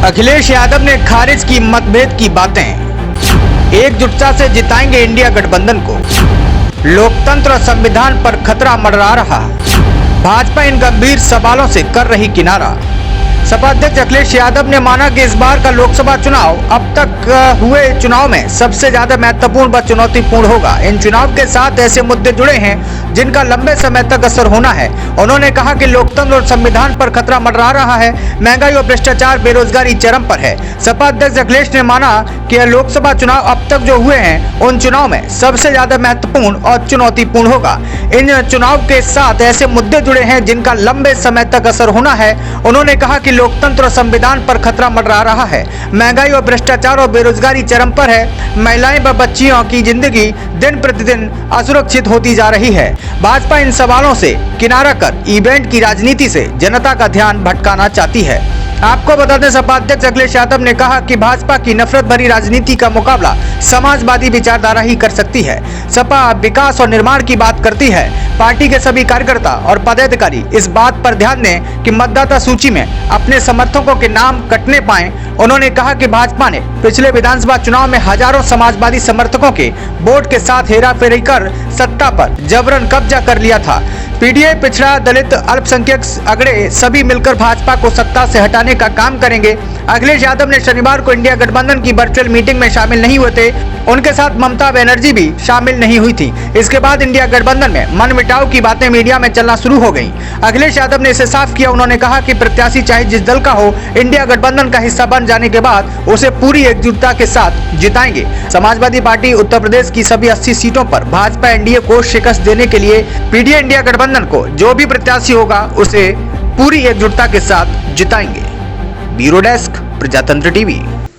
अखिलेश यादव ने खारिज की मतभेद की बातें। एकजुटता से जिताएंगे इंडिया गठबंधन को। लोकतंत्र और संविधान पर खतरा मंडरा रहा। भाजपा इन गंभीर सवालों से कर रही किनारा। सपा अध्यक्ष अखिलेश यादव ने माना कि इस बार का लोकसभा चुनाव अब तक हुए चुनाव में सबसे ज्यादा महत्वपूर्ण व चुनौतीपूर्ण होगा। इन चुनाव के साथ ऐसे मुद्दे जुड़े हैं जिनका लंबे समय तक असर होना है। उन्होंने कहा कि लोकतंत्र और संविधान पर खतरा मंडरा रहा है। महंगाई और भ्रष्टाचार, बेरोजगारी चरम पर है। सपा अध्यक्ष अखिलेश ने माना कि लोकसभा चुनाव अब तक जो हुए हैं उन चुनाव में सबसे ज्यादा महत्वपूर्ण और चुनौतीपूर्ण होगा। इन चुनाव के साथ ऐसे मुद्दे जुड़े हैं जिनका लंबे समय तक असर होना है। उन्होंने कहा कि लोकतंत्र और संविधान पर खतरा मंडरा रहा है। महंगाई और भ्रष्टाचार और बेरोजगारी चरम पर है। महिलाएं व बच्चियों की जिंदगी दिन प्रतिदिन असुरक्षित होती जा रही है। भाजपा इन सवालों से किनारा कर इवेंट की राजनीति से जनता का ध्यान भटकाना चाहती है। आपको बता दें, सपा अध्यक्ष अखिलेश यादव ने कहा कि भाजपा की नफरत भरी राजनीति का मुकाबला समाजवादी विचारधारा ही कर सकती है। सपा विकास और निर्माण की बात करती है। पार्टी के सभी कार्यकर्ता और पदाधिकारी इस बात पर ध्यान दें कि मतदाता सूची में अपने समर्थकों के नाम कटने पाएं। उन्होंने कहा कि भाजपा ने पिछले विधानसभा चुनाव में हजारों समाजवादी समर्थकों के वोट के साथ हेराफेरी कर सत्ता पर जबरन कब्जा कर लिया था। पीडीए, पिछड़ा, दलित, अल्पसंख्यक अगड़े सभी मिलकर भाजपा को सत्ता से हटाने का काम करेंगे। अखिलेश यादव ने शनिवार को इंडिया गठबंधन की वर्चुअल मीटिंग में शामिल नहीं हुए थे। उनके साथ ममता बनर्जी भी शामिल नहीं हुई थी। इसके बाद इंडिया गठबंधन में मनमुटाव की बातें मीडिया में चलना शुरू हो गईं। अखिलेश यादव ने इसे साफ किया। उन्होंने कहा कि प्रत्याशी चाहे जिस दल का हो, इंडिया गठबंधन का हिस्सा बन जाने के बाद उसे पूरी एकजुटता के साथ जिताएंगे। समाजवादी पार्टी उत्तर प्रदेश की सभी 80 सीटों पर भाजपा एनडीए को शिकस्त देने के लिए पीडीए इंडिया गठबंधन को जो भी प्रत्याशी होगा उसे पूरी एकजुटता के साथ जिताएंगे। ब्यूरो डेस्क, प्रजातंत्र टीवी।